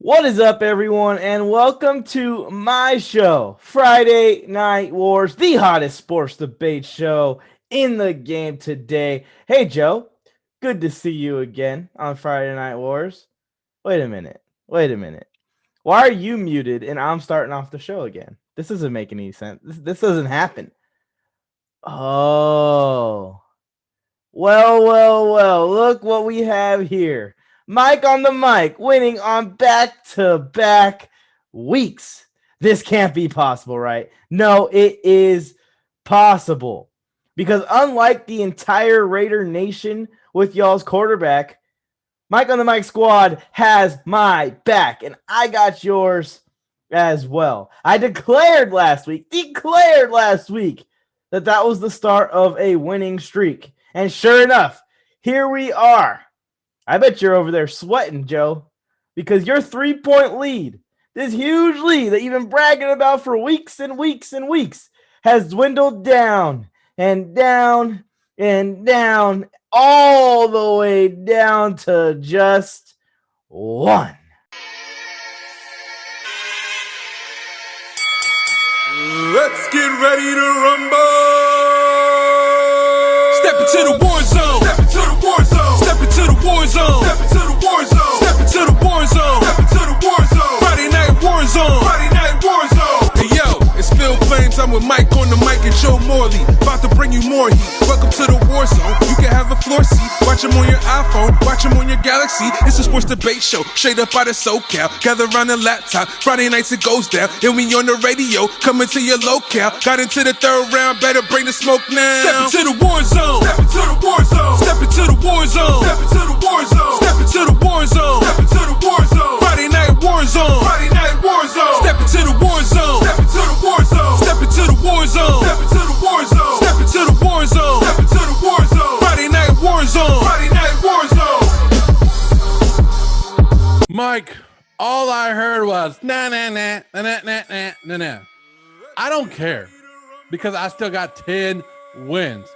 What is up, everyone, and welcome to my show, Friday Night Wars, the hottest sports debate show in the game today. Hey, Joe, good to see you again on Friday Night Wars. Wait a minute. Why are you muted and I'm starting off the show again? This doesn't make any sense. This doesn't happen. Oh. Well, look what we have here. Mike on the mic, winning on back-to-back weeks. This can't be possible, right? No, it is possible. Because unlike the entire Raider Nation with y'all's quarterback, Mike on the mic squad has my back, and I got yours as well. I declared last week that was the start of a winning streak. And sure enough, here we are. I bet you're over there sweating, Joe, because your 3-point lead, this huge lead that you've been bragging about for weeks and weeks and weeks, has dwindled down and down and down, all the way down to just one. Let's get ready to rumble. Step into the war zone. Step into the war zone. Step into the war zone. Step into the war zone. Step into the war zone. Step into the war zone. Friday night war zone. Friday night war zone. Hey yo, it's Phil Flames. I'm with Mike on the Mic and Joe Morley. About to bring you more heat. Welcome to the war zone. You can have a floor seat. Watch them on your iPhone. Watch them on your Galaxy. It's a sports debate show. Straight up out of SoCal. Gather around the laptop. Friday nights it goes down. And we on the radio. Coming to your locale. Got into the third round. Better bring the smoke now. Step into the war zone. Step into the war zone. Step into the war zone. Step into the war zone. Step into the war zone. Step into the war zone. Friday night war zone. Friday night war zone. Step into the war zone. Step into the war zone. Step into the war zone. Step into the war zone. Step into the war zone. Step into the war zone. Friday night war zone. Friday night war zone. Mike, all I heard was nah. I don't care because I still got 10 wins.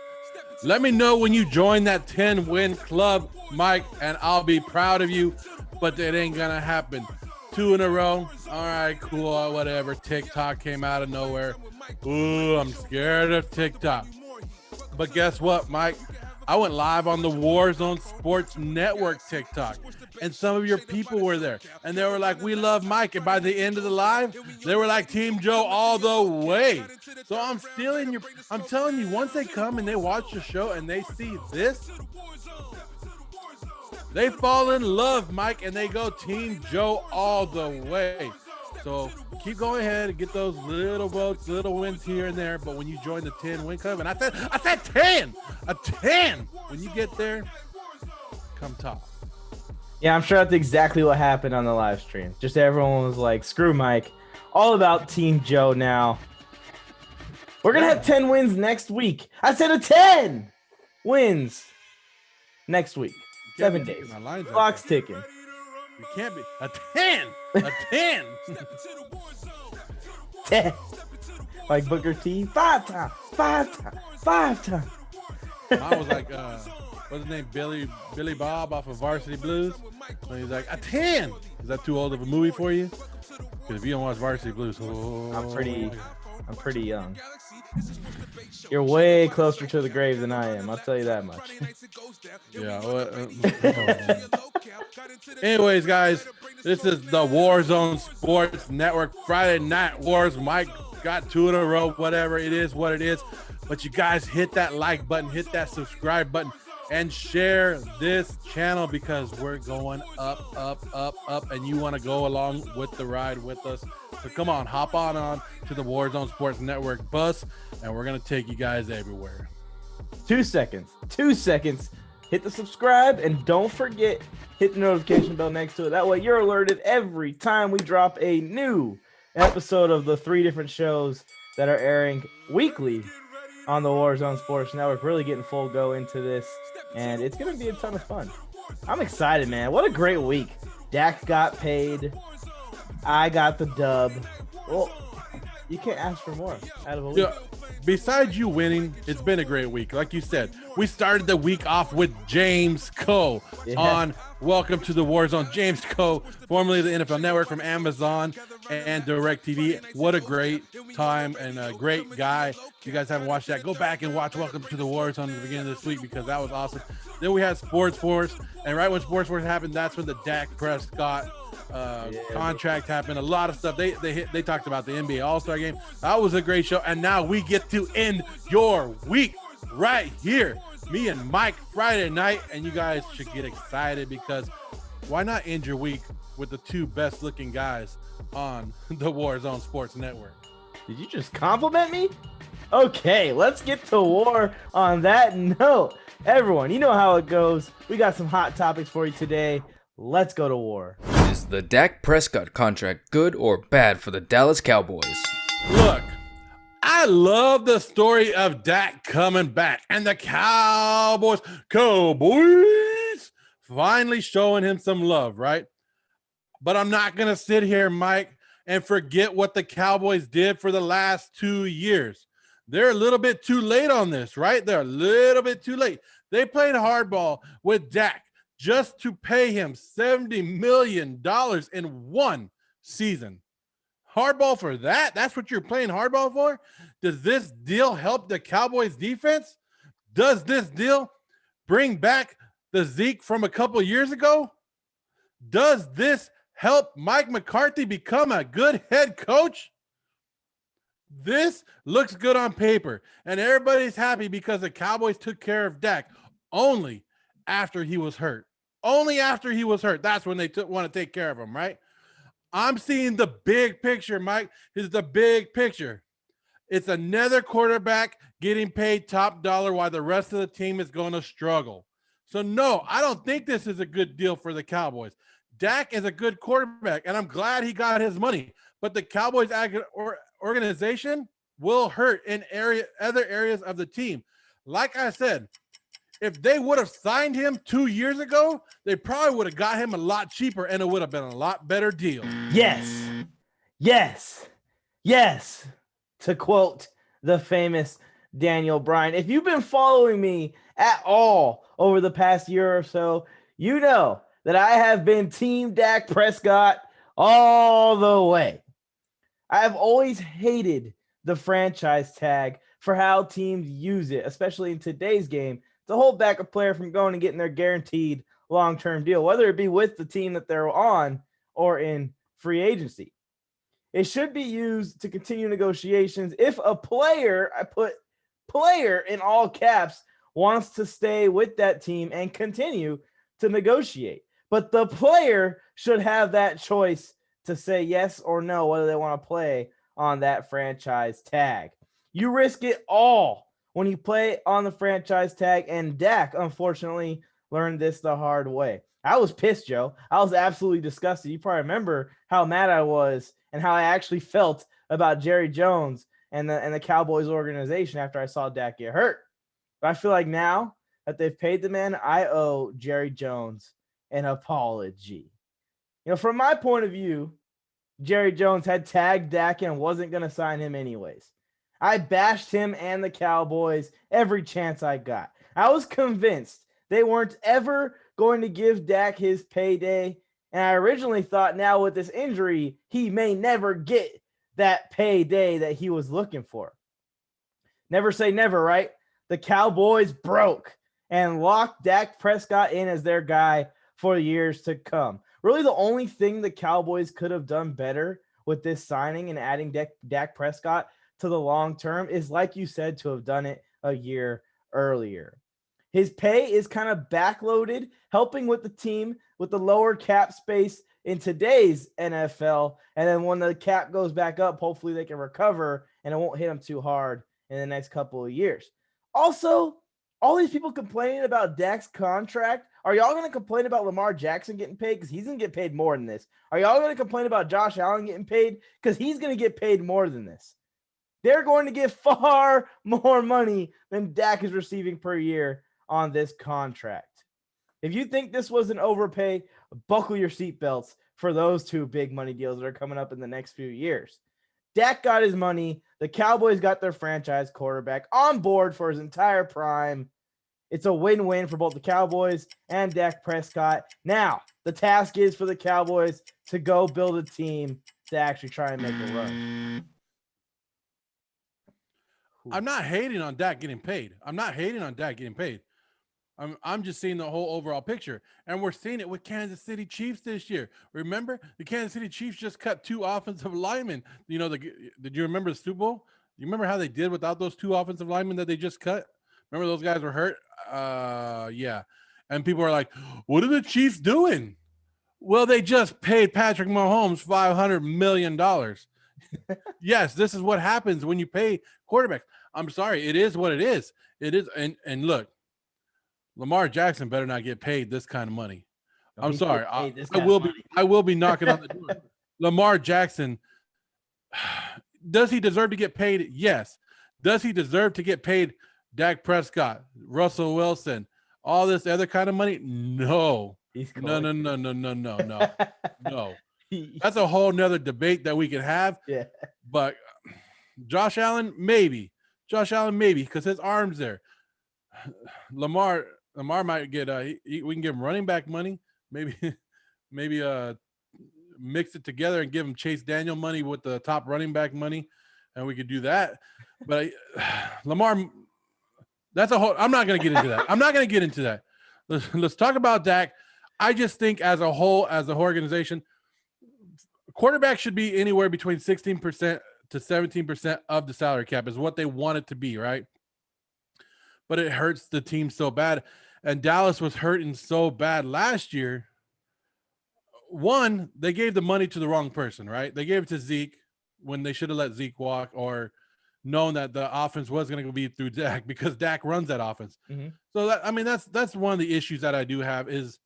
Let me know when you join that 10-win club, Mike, and I'll be proud of you, but it ain't gonna happen. 2 in a row. All right, cool, whatever. TikTok came out of nowhere. Ooh, I'm scared of TikTok. But guess what, Mike? I went live on the Warzone Sports Network TikTok, and some of your people were there, and they were like, we love Mike, and by the end of the live, they were like, Team Joe all the way. So I'm telling you, once they come and they watch the show and they see this, they fall in love, Mike, and they go Team Joe all the way. So keep going ahead and get those little votes, little wins here and there. But when you join the 10-win club, and I said 10, a 10. When you get there, come top. Yeah, I'm sure that's exactly what happened on the live stream. Just everyone was like, screw Mike. All about Team Joe now. We're going to have 10 wins next week. I said a 10 wins next week. 7 days. Clock's ticking. You can't be a 10. A 10. 10. Like Booker T. 5 times. Mine was like, what's his name? Billy Bob off of Varsity Blues. And he's like, a 10. Is that too old of a movie for you? Because if you don't watch Varsity Blues, I'm pretty young. You're way closer to the grave than I am. I'll tell you that much. Yeah. Anyways, guys, this is the Warzone Sports Network Friday Night Wars. Mike got 2 in a row. Whatever it is, what it is. But you guys hit that like button, hit that subscribe button, and share this channel because we're going up, and you want to go along with the ride with us. So come on, hop on to the Warzone Sports Network bus, and we're going to take you guys everywhere. 2 seconds. Hit the subscribe, and don't forget, hit the notification bell next to it. That way you're alerted every time we drop a new episode of the 3 different shows that are airing weekly on the Warzone Sports Network. Really getting full go into this, and it's going to be a ton of fun. I'm excited, man. What a great week. Dak got paid. I got the dub. Well, you can't ask for more out of a week. besides you winning, it's been a great week. Like you said, we started the week off with James Coe on Welcome to the War Zone. James Coe, formerly of the NFL Network from Amazon and DirecTV. What a great time and a great guy. If you guys haven't watched that, go back and watch Welcome to the War Zone at the beginning of this week because that was awesome. Then we had Sports Force, and right when Sports Force happened, that's when the Dak Prescott contract happened. A lot of stuff. They talked about the NBA All-Star game. That was a great show. And now we get to end your week right here. Me and Mike Friday night. And you guys should get excited because why not end your week with the two best looking guys on the Warzone Sports Network? Did you just compliment me? Okay, let's get to war on that note. Everyone, you know how it goes. We got some hot topics for you today. Let's go to war. Is the Dak Prescott contract good or bad for the Dallas Cowboys? Look, I love the story of Dak coming back and the Cowboys finally showing him some love, right? But I'm not going to sit here, Mike, and forget what the Cowboys did for the last 2 years. They're a little bit too late on this, right? They're a little bit too late. They played hardball with Dak just to pay him $70 million in one season. Hardball for that? That's what you're playing hardball for? Does this deal help the Cowboys defense? Does this deal bring back the Zeke from a couple years ago? Does this help Mike McCarthy become a good head coach? This looks good on paper, and everybody's happy because the Cowboys took care of Dak only after he was hurt. Only after he was hurt. That's when they want to take care of him, right? I'm seeing the big picture, Mike. This is the big picture. It's another quarterback getting paid top dollar while the rest of the team is going to struggle. So, no, I don't think this is a good deal for the Cowboys. Dak is a good quarterback, and I'm glad he got his money. But the Cowboys organization will hurt in other areas of the team. Like I said, if they would have signed him 2 years ago, they probably would have got him a lot cheaper, and it would have been a lot better deal. Yes. To quote the famous Daniel Bryan, if you've been following me at all over the past year or so, you know that I have been Team Dak Prescott all the way. I have always hated the franchise tag for how teams use it, especially in today's game, to hold back a player from going and getting their guaranteed long-term deal, whether it be with the team that they're on or in free agency. It should be used to continue negotiations if a player, I put player in all caps, wants to stay with that team and continue to negotiate. But the player should have that choice to say yes or no, whether they want to play on that franchise tag. You risk it all when you play on the franchise tag, and Dak, unfortunately, learned this the hard way. I was pissed, Joe. I was absolutely disgusted. You probably remember how mad I was and how I actually felt about Jerry Jones and the Cowboys organization after I saw Dak get hurt. But I feel like now that they've paid the man, I owe Jerry Jones an apology. You know, from my point of view, Jerry Jones had tagged Dak and wasn't going to sign him anyways. I bashed him and the Cowboys every chance I got. I was convinced they weren't ever going to give Dak his payday. And I originally thought now with this injury, he may never get that payday that he was looking for. Never say never, right? The Cowboys broke and locked Dak Prescott in as their guy for years to come. Really, the only thing the Cowboys could have done better with this signing and adding Dak Prescott to the long term is, like you said, to have done it a year earlier. His pay is kind of backloaded, helping with the team with the lower cap space in today's NFL. And then when the cap goes back up, hopefully they can recover and it won't hit them too hard in the next couple of years. Also, all these people complaining about Dak's contract, are y'all going to complain about Lamar Jackson getting paid? Because he's going to get paid more than this. Are y'all going to complain about Josh Allen getting paid? Because he's going to get paid more than this. They're going to get far more money than Dak is receiving per year on this contract. If you think this was an overpay, buckle your seatbelts for those two big money deals that are coming up in the next few years. Dak got his money. The Cowboys got their franchise quarterback on board for his entire prime. It's a win-win for both the Cowboys and Dak Prescott. Now, the task is for the Cowboys to go build a team to actually try and make a run. I'm not hating on Dak getting paid. I'm just seeing the whole overall picture, and we're seeing it with Kansas City Chiefs this year. Remember, the Kansas City Chiefs just cut 2 offensive linemen. You know, did you remember the Super Bowl? You remember how they did without those 2 offensive linemen that they just cut? Remember those guys were hurt? Yeah. And people are like, what are the Chiefs doing? Well, they just paid Patrick Mahomes $500 million. Yes, this is what happens when you pay quarterbacks. I'm sorry, it is what it is. It is, and look, Lamar Jackson better not get paid this kind of money. I'm sorry. I will be knocking on the door. Lamar Jackson, does he deserve to get paid? Yes. Does he deserve to get paid Dak Prescott, Russell Wilson, all this other kind of money? No. No. That's a whole nother debate that we could have. Yeah. But Josh Allen, maybe, because his arm's there. Lamar might get we can give him running back money, maybe mix it together and give him Chase Daniel money with the top running back money, and we could do that. But Lamar, that's a whole. I'm not going to get into that. Let's talk about Dak. I just think as a whole, as a whole organization, quarterback should be anywhere between 16% to 17% of the salary cap is what they want it to be, right? But it hurts the team so bad. And Dallas was hurting so bad last year. One, they gave the money to the wrong person, right? They gave it to Zeke when they should have let Zeke walk or known that the offense was going to be through Dak because Dak runs that offense. Mm-hmm. So that's one of the issues that I do have is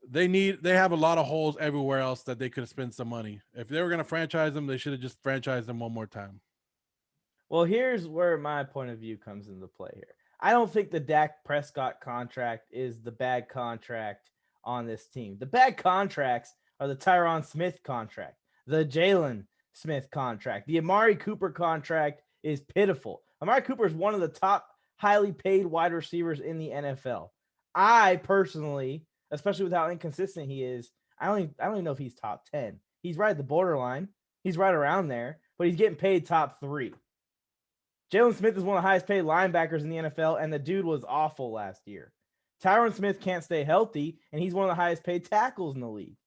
they have a lot of holes everywhere else that they could have spent some money. If they were going to franchise them, they should have just franchised them one more time. Well, here's where my point of view comes into play here. I don't think the Dak Prescott contract is the bad contract on this team. The bad contracts are the Tyron Smith contract, the Jalen Smith contract. The Amari Cooper contract is pitiful. Amari Cooper is one of the top highly paid wide receivers in the NFL. I personally, especially with how inconsistent he is, I don't even know if he's top 10. He's right at the borderline. He's right around there, but he's getting paid top 3. Jalen Smith is one of the highest paid linebackers in the NFL, and the dude was awful last year. Tyron Smith can't stay healthy, and he's one of the highest paid tackles in the league.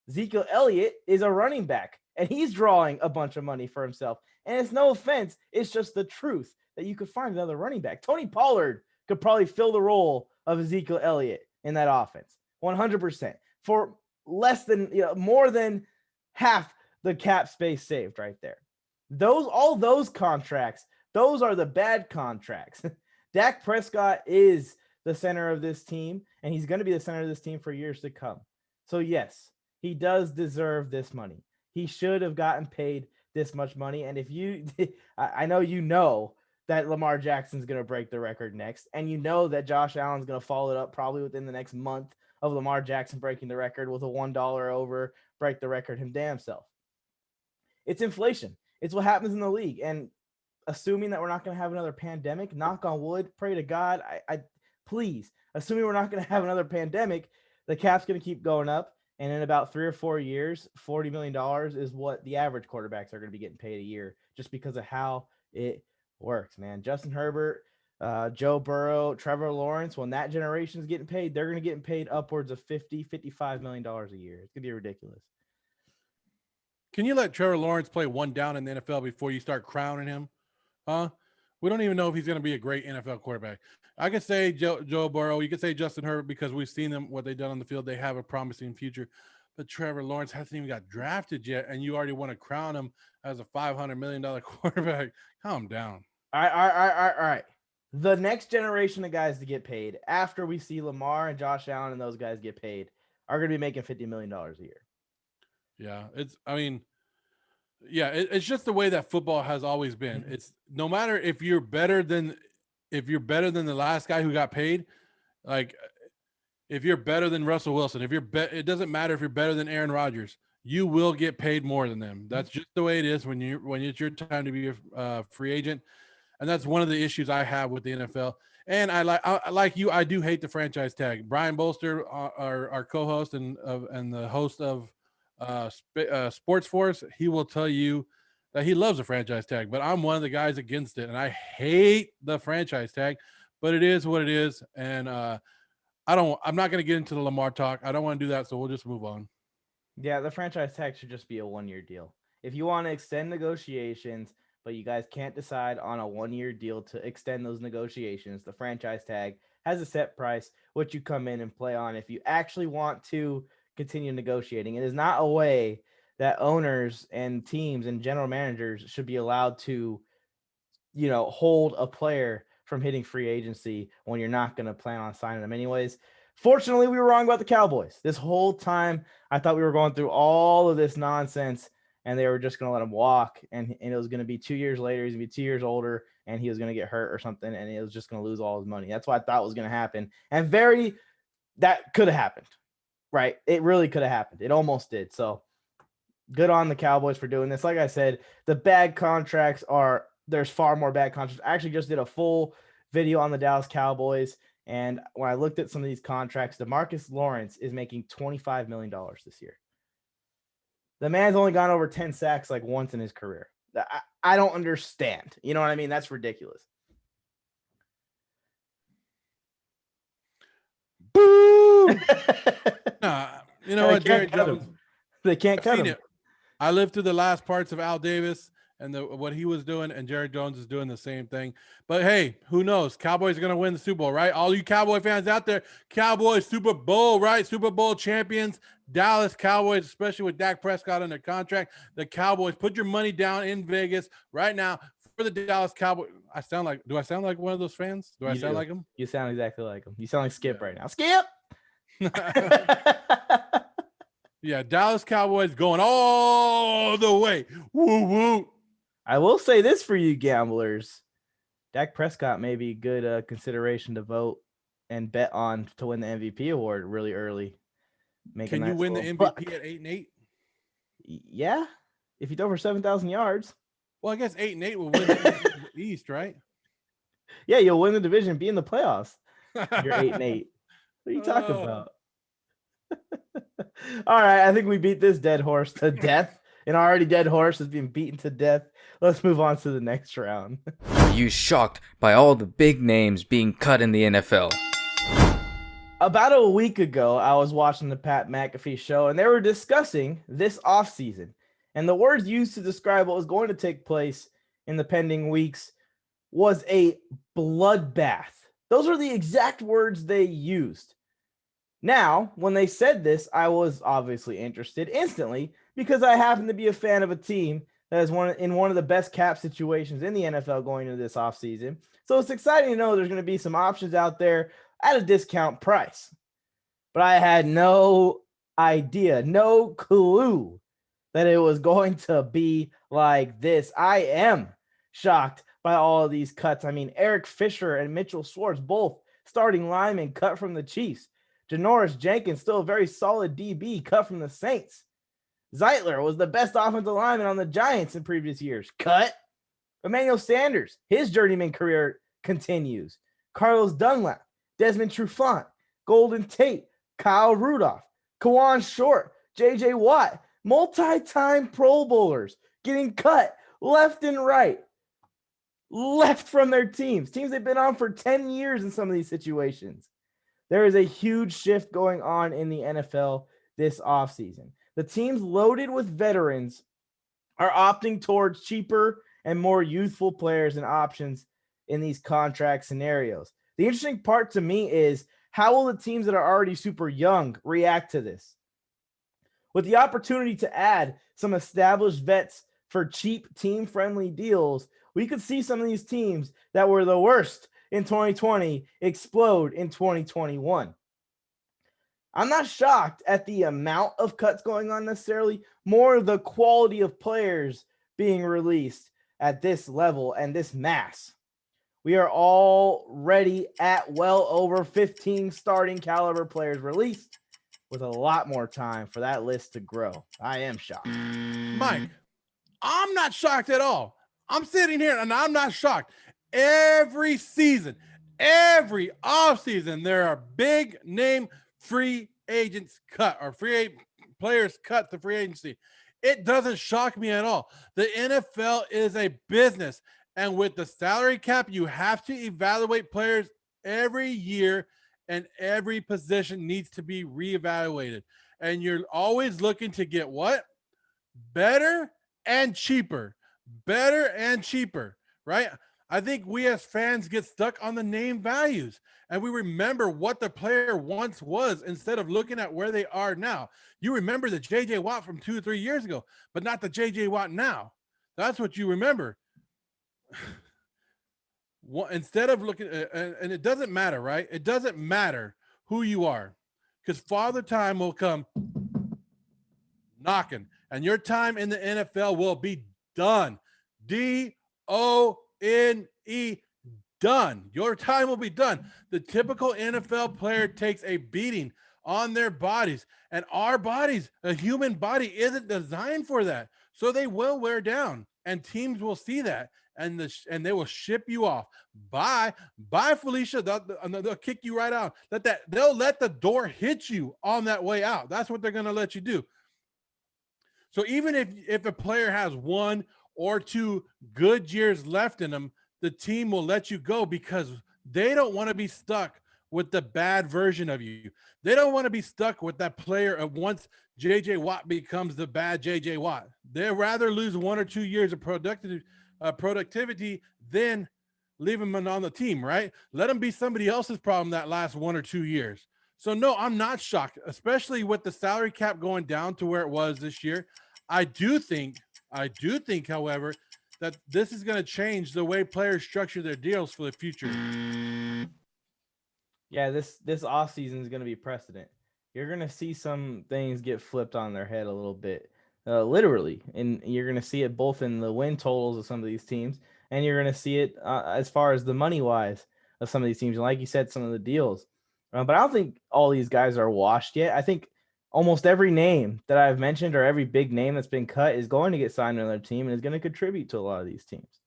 Ezekiel Elliott is a running back, and he's drawing a bunch of money for himself. And it's no offense. It's just the truth that you could find another running back. Tony Pollard could probably fill the role of Ezekiel Elliott in that offense, 100%, for less than, more than half the cap space saved right there. All those contracts, those are the bad contracts. Dak Prescott is the center of this team, and he's going to be the center of this team for years to come. So, yes, he does deserve this money. He should have gotten paid this much money. And I know that Lamar Jackson's going to break the record next, and that Josh Allen's going to follow it up probably within the next month of Lamar Jackson breaking the record with a $1 over, break the record him damn self. It's inflation. It's what happens in the league. And assuming that we're not going to have another pandemic, knock on wood, pray to God, please, assuming we're not going to have another pandemic, the cap's going to keep going up. And in about 3 or 4 years, $40 million is what the average quarterbacks are going to be getting paid a year just because of how it works, man. Justin Herbert, Joe Burrow, Trevor Lawrence, when that generation is getting paid, they're going to get paid upwards of $50, $55 million a year. It's going to be ridiculous. Can you let Trevor Lawrence play one down in the NFL before you start crowning him? Huh? We don't even know if he's going to be a great NFL quarterback. I could say Joe Burrow. You could say Justin Herbert because we've seen them, what they've done on the field. They have a promising future. But Trevor Lawrence hasn't even got drafted yet, and you already want to crown him as a $500 million quarterback. Calm down. All right. The next generation of guys to get paid after we see Lamar and Josh Allen and those guys get paid are going to be making $50 million a year. Yeah, it's just the way that football has always been. It's no matter if you're better than the last guy who got paid, like if you're better than Russell Wilson, it doesn't matter if you're better than Aaron Rodgers. you will get paid more than them. That's just the way it is when it's your time to be a free agent. And that's one of the issues I have with the NFL. And I like you. I do hate the franchise tag. Brian Bolster, our co-host and the host of Sports Force, he will tell you that he loves a franchise tag. But I'm one of the guys against it, and I hate the franchise tag. But it is what it is, and I'm not going to get into the Lamar talk. I don't want to do that, so we'll just move on. Yeah, the franchise tag should just be a 1-year deal. If you want to extend negotiations, but you guys can't decide on a 1-year deal to extend those negotiations, the franchise tag has a set price, which you come in and play on if you actually want to continue negotiating. It is not a way that owners and teams and general managers should be allowed to, hold a player from hitting free agency when you're not going to plan on signing them anyways. Fortunately, we were wrong about the Cowboys. This whole time, I thought we were going through all of this nonsense, and they were just going to let him walk, and it was going to be 2 years later. He's going to be 2 years older, and he was going to get hurt or something, and it was just going to lose all his money. That's what I thought was going to happen, and that could have happened, right? It really could have happened. It almost did. So good on the Cowboys for doing this. Like I said, the bad contracts there's far more bad contracts. I actually just did a full video on the Dallas Cowboys. And when I looked at some of these contracts, DeMarcus Lawrence is making $25 million this year. The man's only gone over 10 sacks like once in his career. I don't understand. You know what I mean? That's ridiculous. Boo! You know what, Jerry Jones? They can't cut him. I lived through the last parts of Al Davis and what he was doing, and Jerry Jones is doing the same thing. But hey, who knows? Cowboys are going to win the Super Bowl, right? All you Cowboy fans out there, Cowboys Super Bowl, right? Super Bowl champions, Dallas Cowboys, especially with Dak Prescott under contract. The Cowboys, put your money down in Vegas right now for the Dallas Cowboys. Do I sound like one of those fans? Do I sound like him? You sound exactly like him. You sound like Skip right now. Skip! Yeah, Dallas Cowboys going all the way. Woo woo. I will say this for you gamblers. Dak Prescott may be good consideration to vote and bet on to win the MVP award really early. Can you win the MVP at 8-8? Yeah, if you throw for 7,000 yards. Well, I guess 8-8 will win the East, right? Yeah, you'll win the division, be in the playoffs. You're 8-8. What are you talking about? All right, I think we beat this dead horse to death. An already dead horse is being beaten to death. Let's move on to the next round. Are you shocked by all the big names being cut in the NFL? About a week ago, I was watching the Pat McAfee show, and they were discussing this offseason. And the words used to describe what was going to take place in the pending weeks was a bloodbath. Those are the exact words they used. Now, when they said this, I was obviously interested instantly because I happen to be a fan of a team that is in one of the best cap situations in the NFL going into this offseason. So it's exciting to know there's going to be some options out there at a discount price. But I had no idea, no clue that it was going to be like this. I am shocked by all of these cuts. I mean, Eric Fisher and Mitchell Schwartz, both starting linemen cut from the Chiefs. Janoris Jenkins, still a very solid DB, cut from the Saints. Zeitler was the best offensive lineman on the Giants in previous years. Cut. Emmanuel Sanders, his journeyman career continues. Carlos Dunlap, Desmond Trufant, Golden Tate, Kyle Rudolph, Kawan Short, J.J. Watt, multi-time Pro Bowlers getting cut left and right, left from their teams they've been on for 10 years in some of these situations. There is a huge shift going on in the NFL this offseason. The teams loaded with veterans are opting towards cheaper and more youthful players and options in these contract scenarios. The interesting part to me is how will the teams that are already super young react to this? With the opportunity to add some established vets for cheap team-friendly deals, we could see some of these teams that were the worst in 2020 explode in 2021. I'm not shocked at the amount of cuts going on necessarily, more the quality of players being released at this level and this mass. We are already at well over 15 starting caliber players released. with a lot more time for that list to grow. I am shocked. Mike, I'm not shocked at all. I'm sitting here and I'm not shocked. Every season, every offseason, there are big name free agents cut or players cut to free agency. It doesn't shock me at all. The NFL is a business. And with the salary cap, you have to evaluate players every year, and every position needs to be reevaluated. And you're always looking to get what? Better and cheaper. Better and cheaper, right? I think we as fans get stuck on the name values, and we remember what the player once was instead of looking at where they are now. You remember the J.J. Watt from 2 or 3 years ago, but not the J.J. Watt now. That's what you remember. Instead of looking and it doesn't matter, right? It doesn't matter who you are, because Father Time will come knocking, and your time in the NFL will be done. DONE, done. Your time will be done. The typical NFL player takes a beating on their bodies, and our bodies, a human body, isn't designed for that. So they will wear down, and teams will see that. And they will ship you off. Bye, Felicia. They'll kick you right out. They'll let the door hit you on that way out. That's what they're going to let you do. So even if a player has 1 or 2 good years left in them, the team will let you go because they don't want to be stuck with the bad version of you. They don't want to be stuck with that player of once J.J. Watt becomes the bad J.J. Watt. They'd rather lose 1 or 2 years of productivity than leave him on the team, right? Let him be somebody else's problem that lasts 1 or 2 years. So no, I'm not shocked, especially with the salary cap going down to where it was this year. I do think, however, that this is going to change the way players structure their deals for the future. Yeah, this offseason is going to be precedent. You're going to see some things get flipped on their head a little bit. Literally, and you're going to see it both in the win totals of some of these teams, and you're going to see it as far as the money wise of some of these teams. And like you said, some of the deals. But I don't think all these guys are washed yet. I think almost every name that I've mentioned or every big name that's been cut is going to get signed to another team and is going to contribute to a lot of these teams.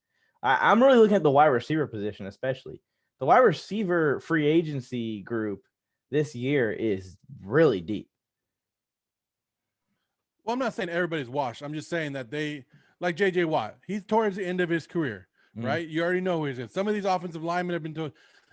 I'm really looking at the wide receiver position, especially. The wide receiver free agency group this year is really deep. Well, I'm not saying everybody's washed. I'm just saying that they, like J.J. Watt, he's towards the end of his career, right? You already know who he's in. Some of these offensive linemen have been told.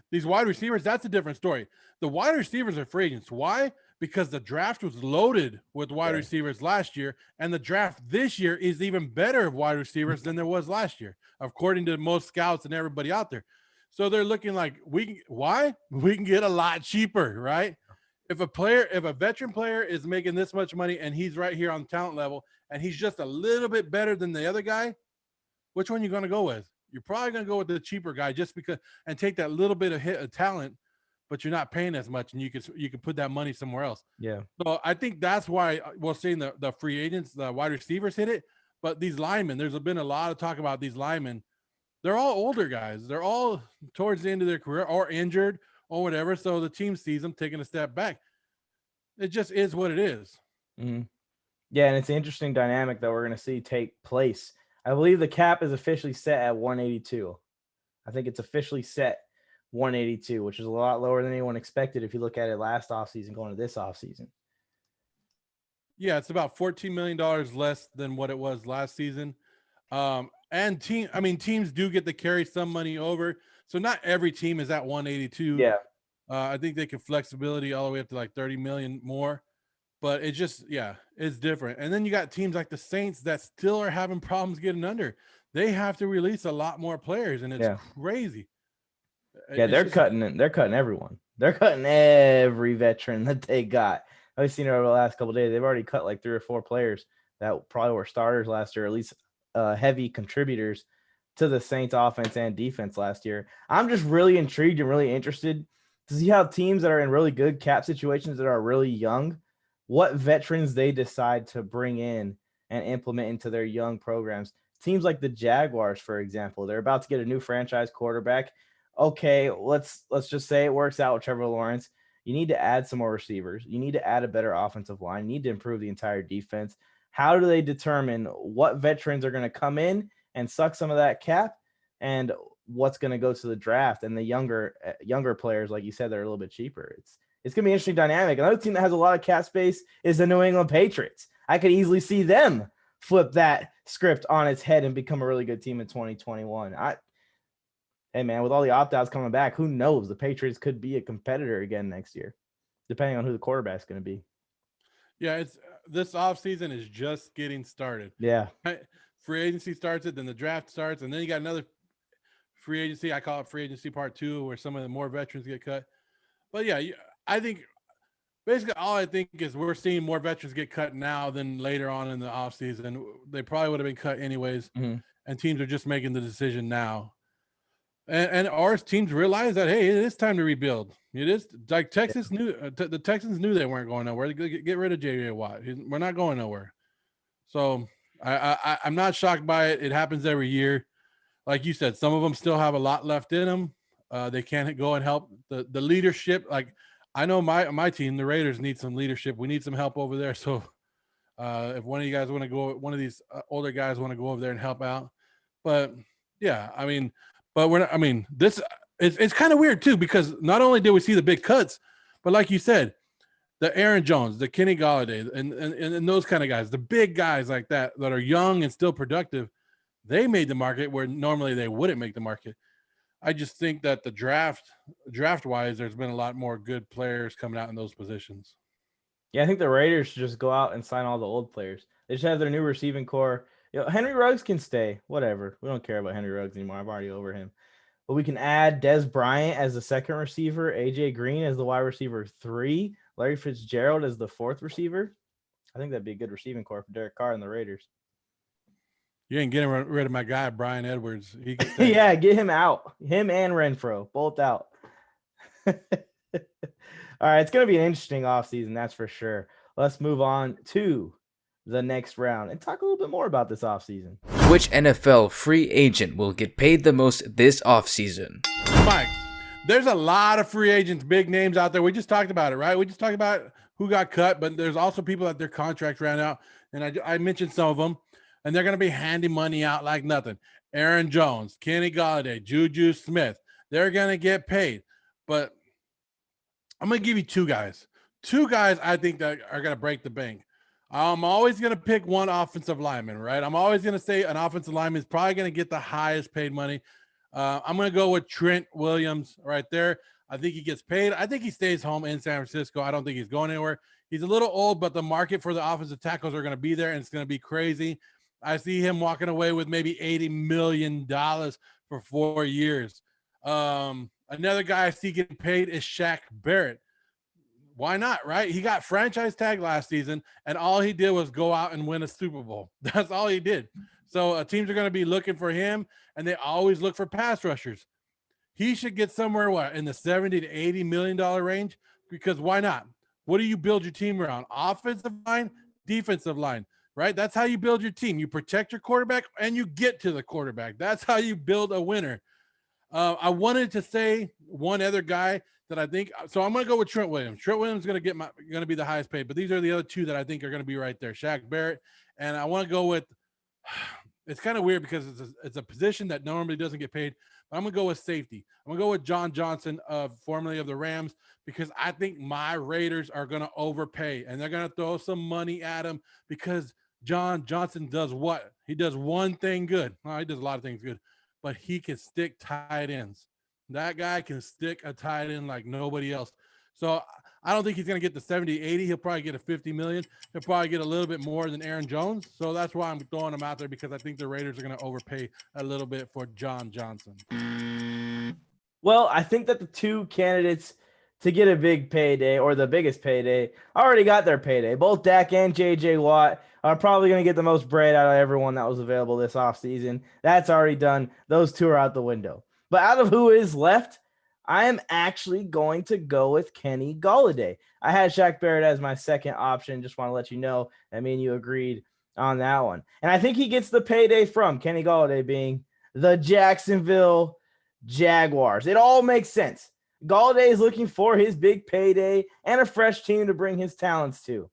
These wide receivers, that's a different story. The wide receivers are free agents. Why? Because the draft was loaded with wide receivers last year, and the draft this year is even better of wide receivers than there was last year, according to most scouts and everybody out there. So they're looking like why? We can get a lot cheaper, right? If a veteran player is making this much money and he's right here on talent level and he's just a little bit better than the other guy, which one are you going to go with? You're probably going to go with the cheaper guy just because and take that little bit of hit of talent, but you're not paying as much and you can put that money somewhere else. Yeah. So I think that's why we're seeing the free agents, the wide receivers hit it, but these linemen, there's been a lot of talk about these linemen. They're all older guys. They're all towards the end of their career or injured or whatever. So the team sees them taking a step back. It just is what it is. Mm-hmm. Yeah, and it's an interesting dynamic that we're going to see take place. I believe the cap is officially set at 182. I think it's officially set 182, which is a lot lower than anyone expected if you look at it last offseason going to this offseason. Yeah, it's about $14 million less than what it was last season. And teams do get to carry some money over. So not every team is at 182. Yeah. I think they can flexibility all the way up to like 30 million more. But it just, it's different. And then you got teams like the Saints that still are having problems getting under. They have to release a lot more players, and it's crazy. Yeah, they're cutting everyone. They're cutting every veteran that they got. I've seen it over the last couple of days. They've already cut like 3 or 4 players that probably were starters last year, or at least heavy contributors to the Saints offense and defense last year. I'm just really intrigued and really interested to see how teams that are in really good cap situations that are really young, what veterans they decide to bring in and implement into their young programs. Teams like the Jaguars, for example, they're about to get a new franchise quarterback. Okay, let's just say it works out with Trevor Lawrence. You need to add some more receivers. You need to add a better offensive line. You need to improve the entire defense. How do they determine what veterans are going to come in and suck some of that cap, and what's going to go to the draft, and the younger players, like you said, they're a little bit cheaper. It's going to be an interesting dynamic. Another team that has a lot of cap space is the New England Patriots. I could easily see them flip that script on its head and become a really good team in 2021. Hey, man, with all the opt-outs coming back, who knows? The Patriots could be a competitor again next year, depending on who the quarterback's going to be. Yeah, this offseason is just getting started. Yeah. Free agency starts it, then the draft starts, and then you got another free agency. I call it free agency part 2, where some of the more veterans get cut. But yeah, I think basically all I think is we're seeing more veterans get cut now than later on in the offseason. They probably would have been cut anyways, and teams are just making the decision now. And our teams realize that, hey, it is time to rebuild. It is like Texas knew the Texans knew they weren't going nowhere. Get rid of J.J. Watt. We're not going nowhere. So I'm not shocked by it. It happens every year. Like you said, some of them still have a lot left in them. They can't go and help the leadership. Like I know my team, the Raiders, need some leadership. We need some help over there. So if one of you guys want to go, one of these older guys want to go over there and help out. But yeah, I mean. But we're not, I mean, this it's kind of weird too, because not only did we see the big cuts, but like you said, the Aaron Jones, the Kenny Golladay, and those kind of guys, the big guys like that are young and still productive, they made the market where normally they wouldn't make the market. I just think that the draft wise, there's been a lot more good players coming out in those positions. Yeah, I think the Raiders should just go out and sign all the old players. They should have their new receiving core. Henry Ruggs can stay. Whatever. We don't care about Henry Ruggs anymore. I'm already over him. But we can add Des Bryant as the second receiver, AJ Green as the wide receiver 3, Larry Fitzgerald as the 4th receiver. I think that'd be a good receiving core for Derek Carr and the Raiders. You ain't getting rid of my guy, Brian Edwards. He can stay. Yeah, get him out. Him and Renfro, both out. All right, it's going to be an interesting offseason, that's for sure. Let's move on to the next round and talk a little bit more about this offseason. Which NFL free agent will get paid the most this offseason? Mike, there's a lot of free agents, big names out there. We just talked about it, right? We just talked about who got cut, but there's also people that their contracts ran out, and I mentioned some of them, and they're going to be handing money out like nothing. Aaron Jones, Kenny Golladay, Juju Smith, they're going to get paid. But I'm going to give you two guys I think that are going to break the bank. I'm always going to pick one offensive lineman, right? I'm always going to say an offensive lineman is probably going to get the highest paid money. I'm going to go with Trent Williams right there. I think he gets paid. I think he stays home in San Francisco. I don't think he's going anywhere. He's a little old, but the market for the offensive tackles are going to be there, and it's going to be crazy. I see him walking away with maybe $80 million for 4 years. Another guy I see getting paid is Shaq Barrett. Why not, right? He got franchise tag last season, and all he did was go out and win a Super Bowl. That's all he did. So teams are going to be looking for him, and they always look for pass rushers. He should get somewhere, in the $70 to $80 million range, because why not? What do you build your team around? Offensive line, defensive line, right? That's how you build your team. You protect your quarterback, and you get to the quarterback. That's how you build a winner. I wanted to say one other guy that I think, so I'm going to go with Trent Williams. Trent Williams is going to be the highest paid, but these are the other two that I think are going to be right there. Shaq Barrett, and I want to go with, it's kind of weird because it's a position that normally doesn't get paid, but I'm going to go with safety. I'm going to go with John Johnson, formerly of the Rams, because I think my Raiders are going to overpay, and they're going to throw some money at him because John Johnson does what? He does one thing good. Well, he does a lot of things good, but he can stick tight ends. That guy can stick a tight end like nobody else. So I don't think he's going to get the 70, 80. He'll probably get a 50 million. He'll probably get a little bit more than Aaron Jones. So that's why I'm throwing him out there, because I think the Raiders are going to overpay a little bit for John Johnson. Well, I think that the two candidates to get a big payday, or the biggest payday, already got their payday. Both Dak and J.J. Watt are probably going to get the most bread out of everyone that was available this offseason. That's already done. Those two are out the window. But out of who is left, I am actually going to go with Kenny Golladay. I had Shaq Barrett as my second option. Just want to let you know that me and you agreed on that one. And I think he gets the payday from Kenny Golladay being the Jacksonville Jaguars. It all makes sense. Galladay is looking for his big payday and a fresh team to bring his talents to.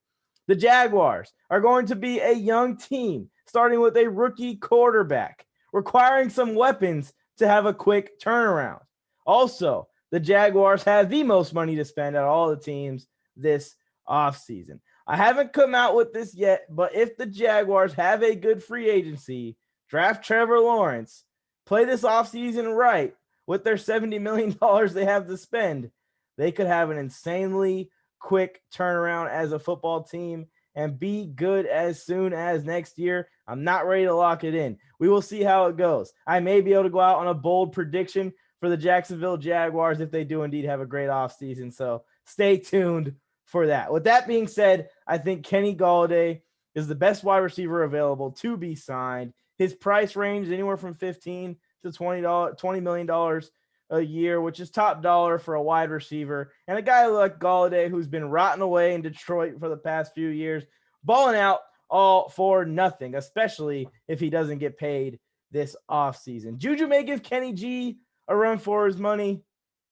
The Jaguars are going to be a young team, starting with a rookie quarterback, requiring some weapons to have a quick turnaround. Also, the Jaguars have the most money to spend out of all the teams this offseason. I haven't come out with this yet, but if the Jaguars have a good free agency, draft Trevor Lawrence, play this offseason right with their $70 million they have to spend, they could have an insanely quick turnaround as a football team and be good as soon as next year. I'm not ready to lock it in. We will see how it goes. I may be able to go out on a bold prediction for the Jacksonville Jaguars if they do indeed have a great offseason. So stay tuned for that. With that being said, I think Kenny Galladay is the best wide receiver available to be signed. His price range is anywhere from $15 to $20 million a year, which is top dollar for a wide receiver. And a guy like Galladay, who's been rotting away in Detroit for the past few years, balling out all for nothing, especially if he doesn't get paid this offseason. Juju may give Kenny G a run for his money.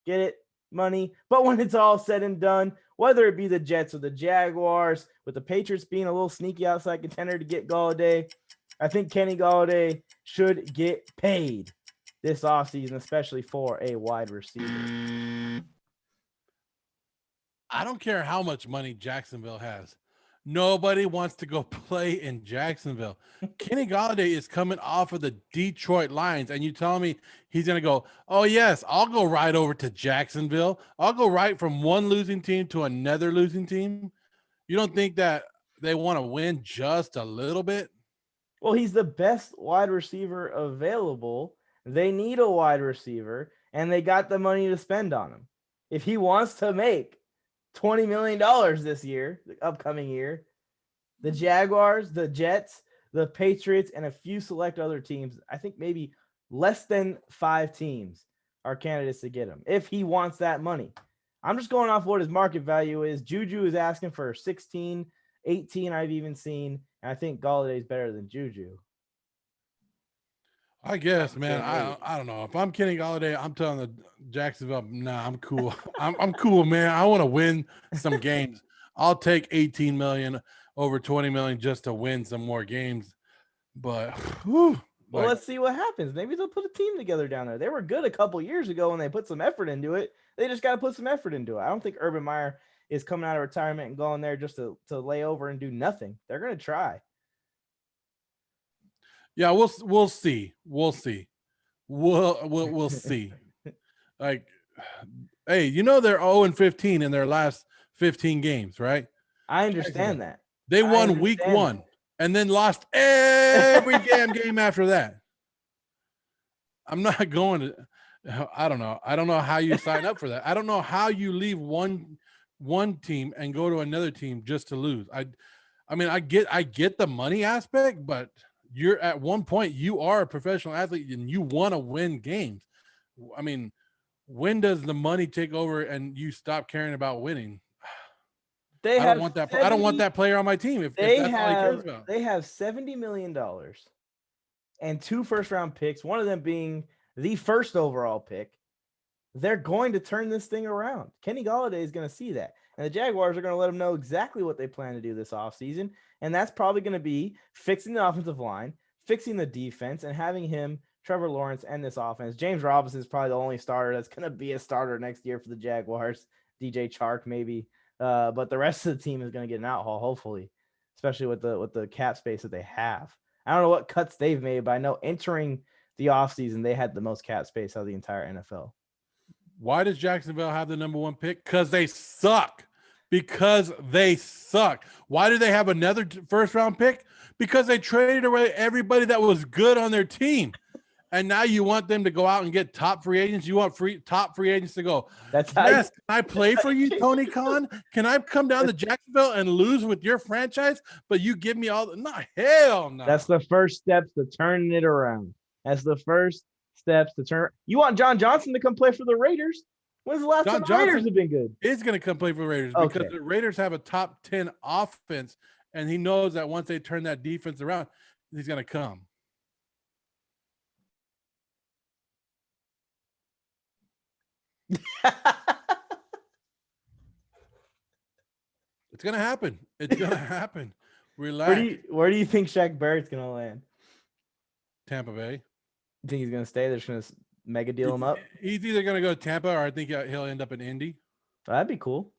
Get it? Money. But when it's all said and done, whether it be the Jets or the Jaguars, with the Patriots being a little sneaky outside contender to get Galladay, I think Kenny Galladay should get paid this offseason, especially for a wide receiver. I don't care how much money Jacksonville has. Nobody wants to go play in Jacksonville. Kenny Galladay is coming off of the Detroit Lions, and you tell me he's going to go, oh, yes, I'll go right over to Jacksonville. I'll go right from one losing team to another losing team. You don't think that they want to win just a little bit? Well, he's the best wide receiver available. They need a wide receiver, and they got the money to spend on him. If he wants to make $20 million this year, the upcoming year, the Jaguars, the Jets, the Patriots, and a few select other teams, I think maybe less than 5 teams are candidates to get him if he wants that money. I'm just going off what his market value is. Juju is asking for 16, 18 I've even seen, and I think Galladay is better than Juju. I guess, man. I don't know. If I'm Kenny Galladay, I'm telling the Jacksonville, nah, I'm cool. I'm cool, man. I want to win some games. I'll take 18 million over 20 million just to win some more games. But let's see what happens. Maybe they'll put a team together down there. They were good a couple years ago when they put some effort into it. They just got to put some effort into it. I don't think Urban Meyer is coming out of retirement and going there just to lay over and do nothing. They're going to try. Yeah, we'll see. We'll see. We'll see. Like, hey, you know they're 0-15 in their last 15 games, right? I understand that. They won week 1 and then lost every damn game after that. I'm not going to. I don't know. I don't know how you sign up for that. I don't know how you leave one team and go to another team just to lose. I mean, I get the money aspect, but you're at one point you are a professional athlete and you want to win games. I mean, when does the money take over and you stop caring about winning? I don't want that player on my team if that's all he cares about. They have $70 million and 2 first-round picks, one of them being the first overall pick. They're going to turn this thing around. Kenny Galladay is going to see that. And the Jaguars are going to let him know exactly what they plan to do this offseason. And that's probably going to be fixing the offensive line, fixing the defense, and having him, Trevor Lawrence, and this offense. James Robinson is probably the only starter that's going to be a starter next year for the Jaguars. DJ Chark maybe. But the rest of the team is going to get an outhaul, hopefully, especially with the cap space that they have. I don't know what cuts they've made, but I know entering the offseason, they had the most cap space out of the entire NFL. Why does Jacksonville have the number 1 pick? Because they suck. Because they suck. Why do they have another first-round pick? Because they traded away everybody that was good on their team. And now you want them to go out and get top free agents? You want top free agents to go, yes, can I play for you, Tony Khan? Can I come down to Jacksonville and lose with your franchise? But you give me all the – no, hell no. That's the first steps to turning it around. That's the first steps to turn – you want John Johnson to come play for the Raiders? When's the last time the Raiders have been good? He's going to come play for the Raiders because the Raiders have a top 10 offense, and he knows that once they turn that defense around, he's going to come. It's gonna happen. It's gonna happen. Where Relax. do you think Shaq Barrett's gonna land? Tampa Bay. You think he's gonna stay? They're just gonna mega deal him up. He's either gonna go to Tampa or I think he'll end up in Indy. That'd be cool.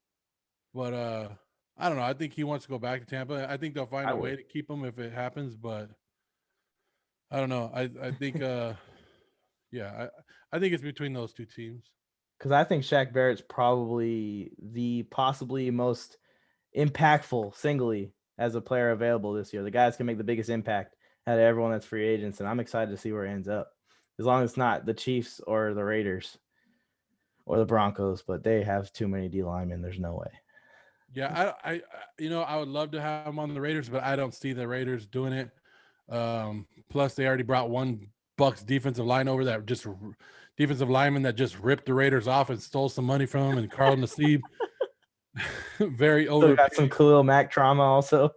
But I don't know. I think he wants to go back to Tampa. I think they'll find I a way would. to keep him if it happens. But I don't know. I think yeah, I think it's between those two teams. Because I think Shaq Barrett's probably the possibly most impactful singly as a player available this year. The guys can make the biggest impact out of everyone that's free agents, and I'm excited to see where it ends up. As long as it's not the Chiefs or the Raiders or the Broncos, but they have too many D linemen. There's no way. Yeah, I I would love to have him on the Raiders, but I don't see the Raiders doing it. Plus, they already brought one Bucks defensive line over that defensive lineman that just ripped the Raiders off and stole some money from him, and Carl Nassib. Very over. So got some Khalil Mack trauma also.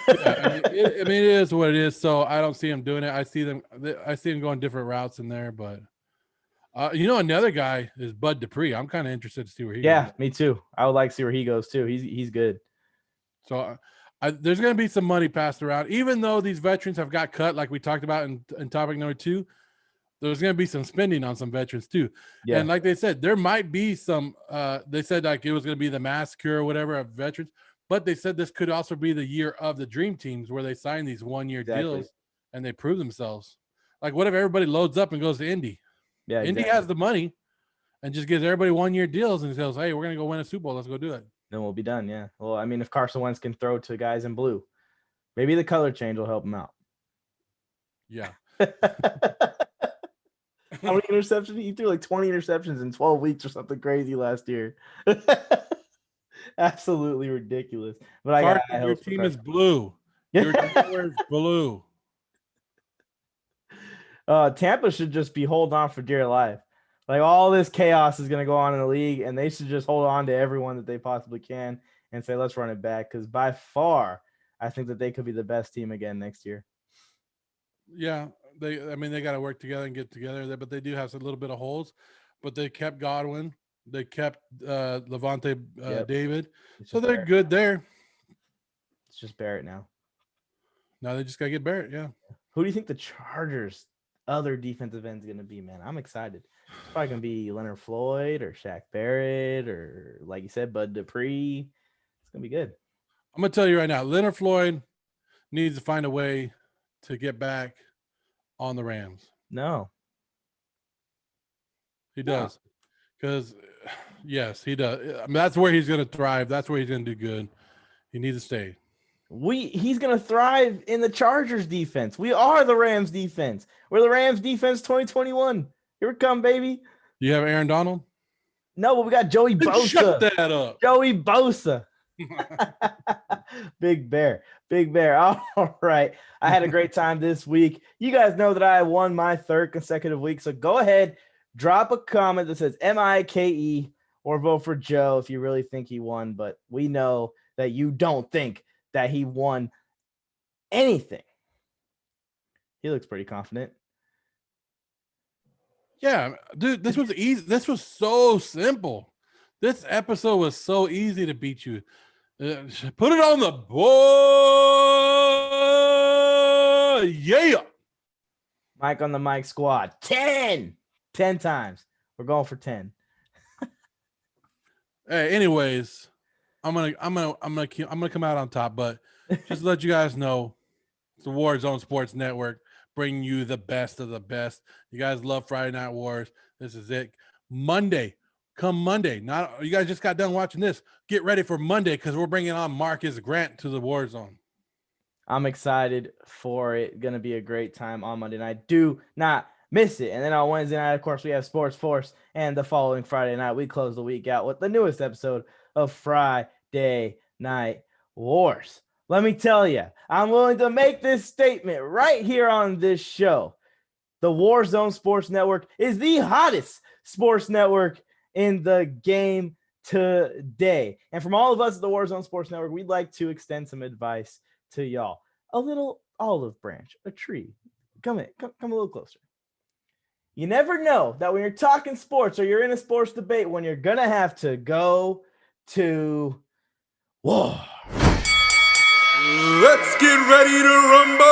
Yeah, it is what it is. So I don't see him doing it. I see them going different routes in there, but another guy is Bud Dupree. I'm kind of interested to see where he goes. Me too. I would like to see where he goes too. He's good. So there's going to be some money passed around, even though these veterans have got cut, like we talked about in topic number 2. There's going to be some spending on some veterans too. Yeah. And like they said, there might be some. They said like it was going to be the mass cure or whatever of veterans. But they said this could also be the year of the dream teams where they sign these 1-year deals and they prove themselves. Like, what if everybody loads up and goes to Indy? Yeah, exactly. Indy has the money and just gives everybody 1-year deals and says, hey, we're going to go win a Super Bowl. Let's go do it. Then we'll be done, yeah. Well, I mean, if Carson Wentz can throw to guys in blue, maybe the color change will help him out. Yeah. How many interceptions? He threw like 20 interceptions in 12 weeks or something crazy last year. Absolutely ridiculous. But your team is blue. Your team is blue. Tampa should just be holding on for dear life. Like all this chaos is going to go on in the league, and they should just hold on to everyone that they possibly can and say, let's run it back. Because by far, I think that they could be the best team again next year. Yeah, they got to work together and get together, but they do have a little bit of holes. But they kept Godwin. They kept Levante David. So they're Barrett. Good there. It's just Barrett now. Now they just got to get Barrett, yeah. Who do you think the Chargers' other defensive end is going to be, man? I'm excited. It's probably going to be Leonard Floyd or Shaq Barrett or, like you said, Bud Dupree. It's going to be good. I'm going to tell you right now, Leonard Floyd needs to find a way to get back on the Rams. No. He does. Because, yes, he does. I mean, that's where he's going to thrive. That's where he's going to do good. He needs to stay. He's going to thrive in the Chargers defense. We are the Rams defense. We're the Rams defense 2021. Here we come, baby. Do you have Aaron Donald? No, but we got Joey Bosa. Shut that up. Joey Bosa. Big Bear. All right. I had a great time this week. You guys know that I won my 3rd consecutive week. So go ahead, drop a comment that says MIKE or vote for Joe if you really think he won. But we know that you don't think that he won anything. He looks pretty confident. Yeah, dude, this was easy. This was so simple. This episode was so easy to beat you. Put it on the board. Yeah. Mike on the Mic squad. 10 times. We're going for 10. Hey, anyways, I'm gonna come out on top, but just to let you guys know, it's the Warzone Sports Network bringing you the best of the best. You guys love Friday Night Wars. This is it. Come Monday. You guys just got done watching this. Get ready for Monday because we're bringing on Marcus Grant to the Warzone. I'm excited for it. Going to be a great time on Monday night. Do not miss it. And then on Wednesday night, of course, we have Sports Force. And the following Friday night, we close the week out with the newest episode of Friday Night Wars. Let me tell you, I'm willing to make this statement right here on this show. The Warzone Sports Network is the hottest sports network in the game today. And from all of us at the Warzone Sports Network, we'd like to extend some advice to y'all. A little olive branch, a tree. Come a little closer. You never know that when you're talking sports or you're in a sports debate, when you're going to have to go to war. Let's get ready to rumble.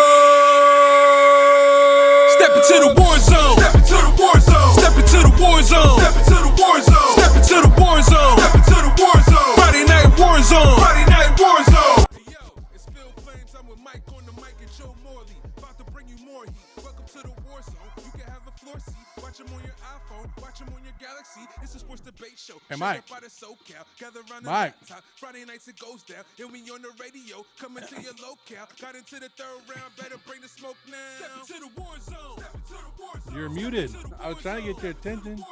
Step into the war zone. Step into the war zone. Step into the war zone. Step into the war zone. Step into the war zone. Step into the war zone. Friday night war zone. Friday night war zone. Hey, yo, it's Phil Flames. I'm with Mike on the Mic and Joe Morley. About to bring you more heat. Welcome to the war zone. You can have a floor seat. Watch them on your iPhone. Watch them on your Galaxy. It's a sports debate show. Hey, Mike. Mike. Friday nights it goes down. And we on the radio. Coming to your locale. Got into the third round. Better bring the smoke now. Step into the war zone. You're muted. I was trying to get your attention.